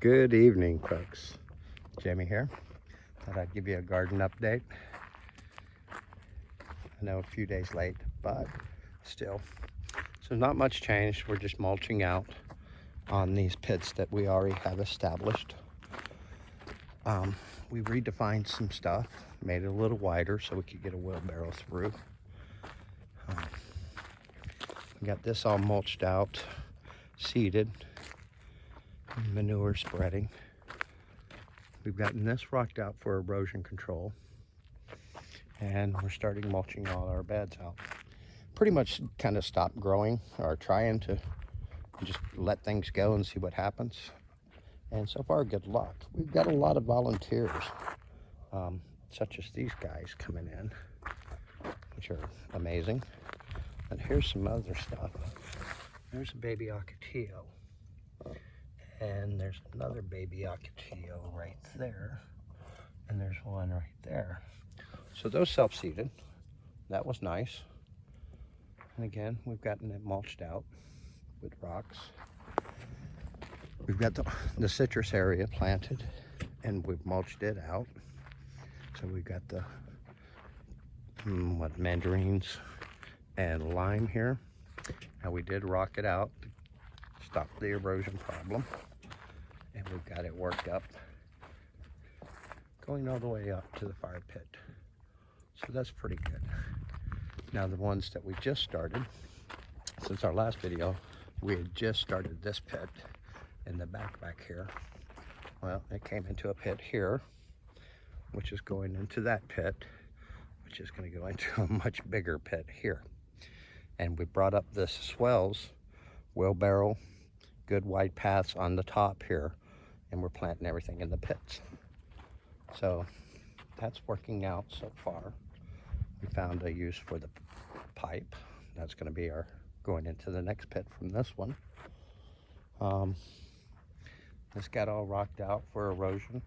Good evening, folks. Jamie here. Thought I'd give you a garden update. I know a few days late, but still. So not much changed. We're just mulching out on these pits that we already have established. We redefined some stuff, made it a little wider so we could get a wheelbarrow through. We got this all mulched out, seeded, manure spreading. We've gotten this rocked out for erosion control, and we're starting mulching all our beds out. Pretty much kind of stopped growing, or trying to just let things go and see what happens. And so far, good luck. We've got a lot of volunteers, such as these guys coming in, which are amazing. And here's some other stuff. There's a baby ocotillo. And there's another baby ocotillo right there. And there's one right there. So those self-seeded. That was nice. And again, we've gotten it mulched out with rocks. We've got the citrus area planted, and we've mulched it out. So we've got the mandarins and lime here. Now we did rock it out to stop the erosion problem, and we've got it worked up, going all the way up to the fire pit. So that's pretty good. Now the ones that we just started, since our last video, we had just started this pit in the back here. Well, it came into a pit here, which is going into that pit, which is going to go into a much bigger pit here. And we brought up this swells, wheelbarrow, good wide paths on the top here, and we're planting everything in the pits. So that's working out so far. We found a use for the pipe. That's going to be our going into the next pit from this one. This got all rocked out for erosion.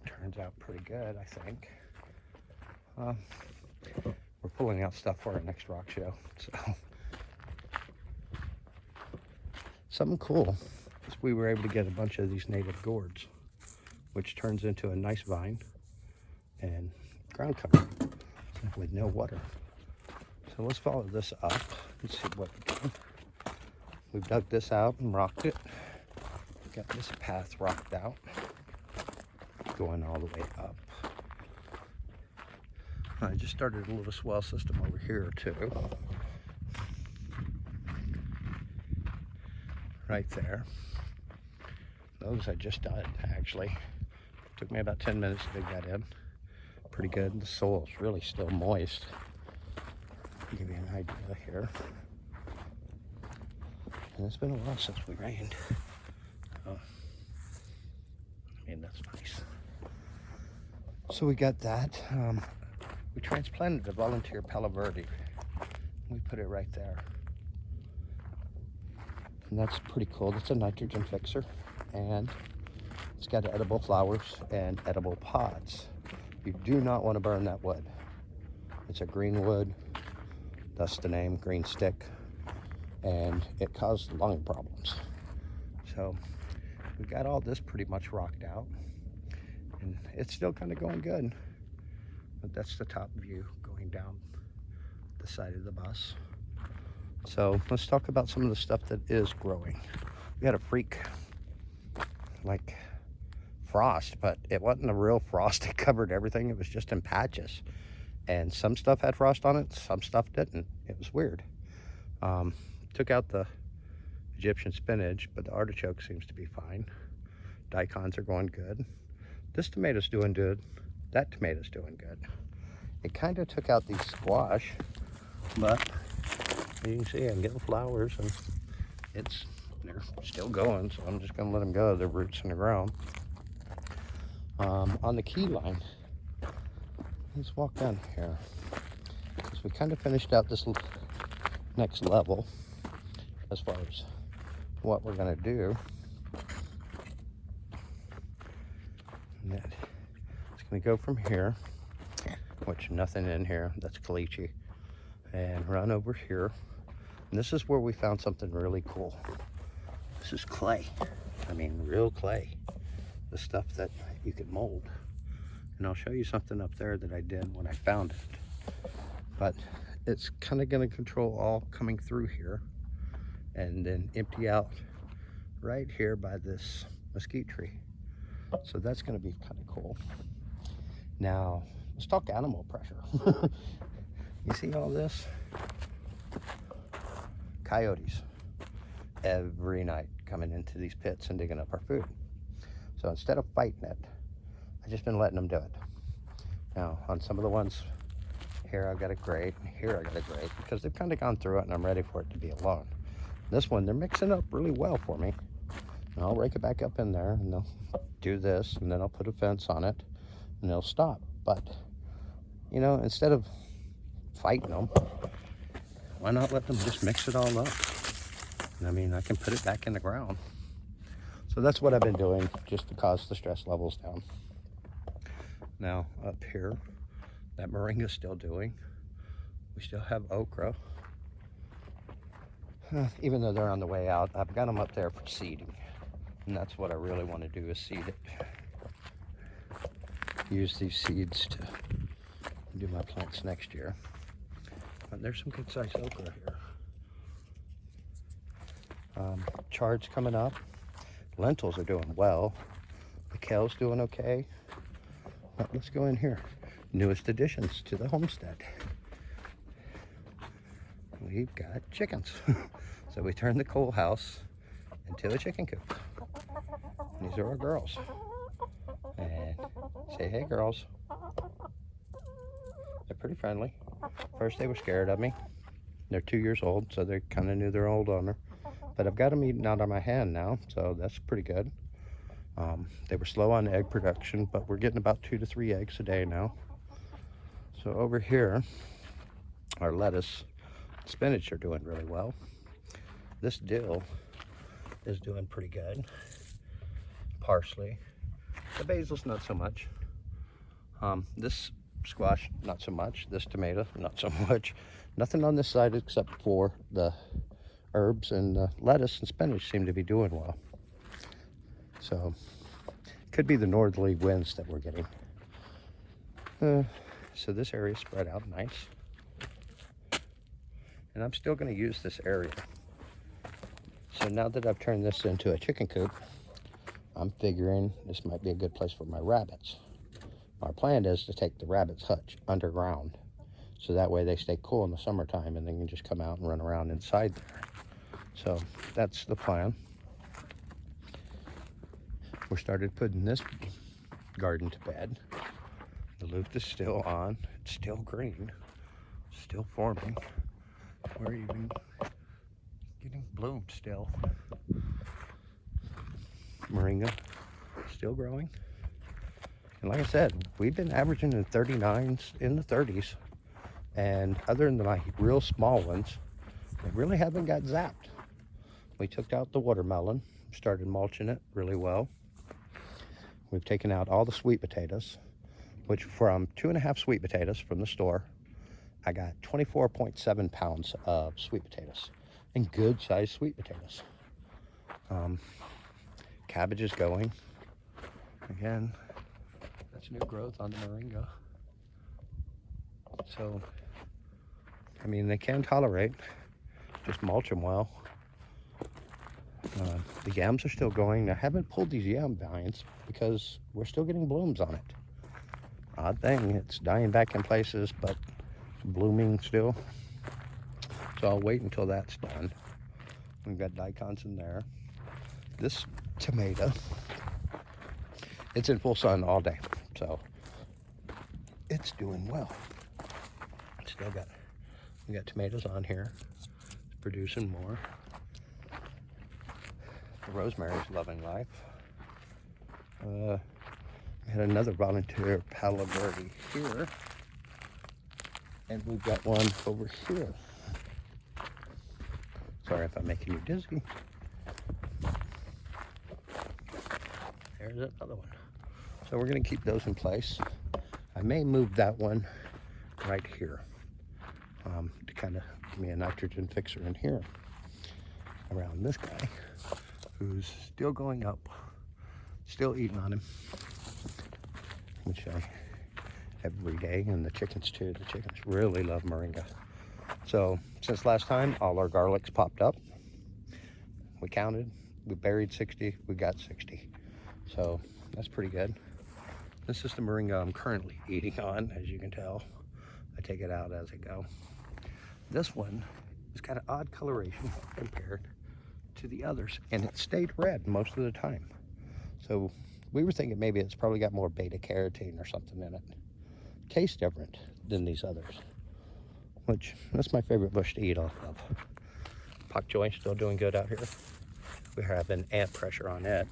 Turns out pretty good, I think. We're pulling out stuff for our next rock show. So something cool is we were able to get a bunch of these native gourds, which turns into a nice vine and ground cover with no water. So let's follow this up and see what we can. We've dug this out and rocked it. Got this path rocked out, going all the way up. I just started a little swell system over here too. Right there. Those I just did, actually. Took me about 10 minutes to dig that in. Pretty good. The soil's really still moist. I'll give you an idea here. And it's been a while since we rained. That's nice. So we got that. We transplanted a volunteer Palo Verde. We put it right there. And that's pretty cool. It's a nitrogen fixer. And it's got edible flowers and edible pods. You do not want to burn that wood. It's a green wood. That's the name, green stick. And it caused lung problems. So we got all this pretty much rocked out. And it's still kind of going good. But that's the top view going down the side of the bus. So let's talk about some of the stuff that is growing. We had a freak, like frost, but it wasn't a real frost. It covered everything. It was just in patches. And some stuff had frost on it, some stuff didn't. It was weird. Took out the Egyptian spinach, but the artichoke seems to be fine. Daikons are going good. This tomato's doing good. That tomato's doing good. It kind of took out the squash, but you can see I'm getting flowers and they're still going, so I'm just gonna let them go. Their roots in the ground. On the key line, let's walk down here, because we kind of finished out this next level as far as what we're gonna do. And that it's gonna go from here, which nothing in here, that's caliche, and run over here. And this is where we found something really cool. This is clay. I mean, real clay. The stuff that you could mold. And I'll show you something up there that I did when I found it. But it's kind of going to control all coming through here and then empty out right here by this mesquite tree. So that's going to be kind of cool. Now, let's talk animal pressure. You see all this? Coyotes every night coming into these pits and digging up our food. So instead of fighting it, I've just been letting them do it. Now, on some of the ones here, I've got a grate, and here I got a grate, because they've kind of gone through it and I'm ready for it to be alone. This one, they're mixing up really well for me. And I'll rake it back up in there, and they'll do this, and then I'll put a fence on it, and they'll stop. But, you know, instead of fighting them, why not let them just mix it all up? And I mean, I can put it back in the ground. So that's what I've been doing, just to cause the stress levels down. Now, up here, that moringa's still doing. We still have okra. Even though they're on the way out, I've got them up there for seeding. And that's what I really want to do, is seed it. Use these seeds to do my plants next year. But there's some good sized okra here. Chard's coming up. Lentils are doing well. The kale's doing okay. But let's go in here. Newest additions to the homestead. We've got chickens. So we turned the coal house into a chicken coop. These are our girls. And say hey, girls. They're pretty friendly. First they were scared of me. They're 2 years old, so they kind of knew their old owner. But I've got them eating out of my hand now, so that's pretty good. They were slow on egg production, but we're getting about 2 to 3 eggs a day now. So over here, our lettuce, spinach are doing really well. This dill is doing pretty good. Parsley. The basil's not so much. This squash, not so much. This tomato, not so much. Nothing on this side except for the herbs, and the lettuce and spinach seem to be doing well. So, could be the northerly winds that we're getting. So this area is spread out nice. And I'm still going to use this area. So now that I've turned this into a chicken coop, I'm figuring this might be a good place for my rabbits. Our plan is to take the rabbits' hutch underground, so that way they stay cool in the summertime and they can just come out and run around inside there. So that's the plan. We started putting this garden to bed. The loop is still on. It's still green. Still forming. We're even getting bloomed still. Moringa still growing. And like I said, we've been averaging in 39s, in the 30s. And other than my real small ones, they really haven't got zapped. We took out the watermelon, started mulching it really well. We've taken out all the sweet potatoes, which from 2.5 sweet potatoes from the store, I got 24.7 pounds of sweet potatoes, and good sized sweet potatoes. Cabbage is going. Again, that's new growth on the moringa. So, I mean, they can tolerate, just mulch them well. The yams are still going. I haven't pulled these yam vines because we're still getting blooms on it. Odd thing, it's dying back in places, but blooming still. So I'll wait until that's done. We've got daikons in there. This tomato, it's in full sun all day, so it's doing well. We got tomatoes on here. It's producing more. The rosemary's loving life. We had another volunteer Palo Verde here, and we've got one over here. Sorry if I'm making you dizzy. There's another one. So we're going to keep those in place. I may move that one right here to kind of give me a nitrogen fixer in here around this guy. who's still going up, still eating on him, which I every day, and the chickens too. The chickens really love moringa. So since last time, all our garlics popped up. We counted, we buried 60, we got 60. So that's pretty good. This is the moringa I'm currently eating on, as you can tell. I take it out as I go. This one has got an odd coloration compared to the others, and it stayed red most of the time. So we were thinking maybe it's probably got more beta carotene or something in it. Tastes different than these others, which that's my favorite bush to eat off of. Pak choy still doing good out here. We're having ant pressure on it.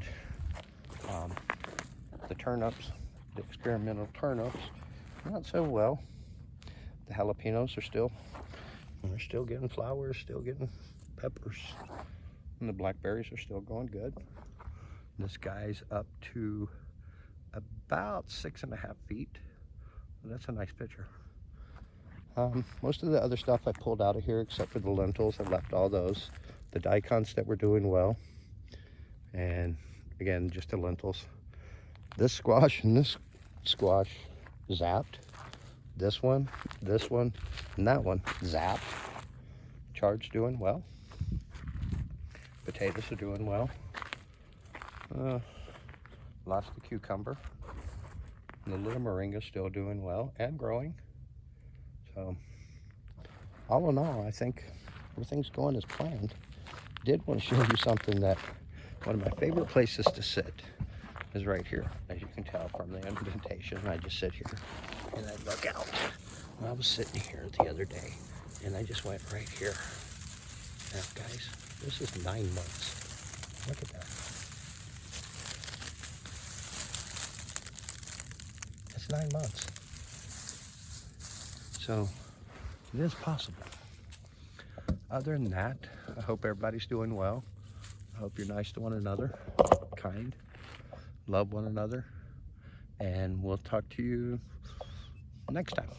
The turnips, the experimental turnips, not so well. The jalapenos are they're still getting flowers, still getting peppers. And the blackberries are still going good. This guy's up to about 6.5 feet. That's a nice picture. Most of the other stuff I pulled out of here, except for the lentils. I left all those. The daikons that were doing well. And again, just the lentils. This squash and this squash zapped. This one, and that one zapped. Chard's doing well. Potatoes are doing well. Lost the cucumber. And the little moringa still doing well and growing. So, all in all, I think everything's going as planned. Did want to show you something that one of my favorite places to sit is right here. As you can tell from the indentation, I just sit here and I look out. I was sitting here the other day and I just went right here. Now, guys, this is 9 months. Look at that. It's 9 months. So it is possible. Other than that, I hope everybody's doing well. I hope you're nice to one another, kind, love one another, and we'll talk to you next time.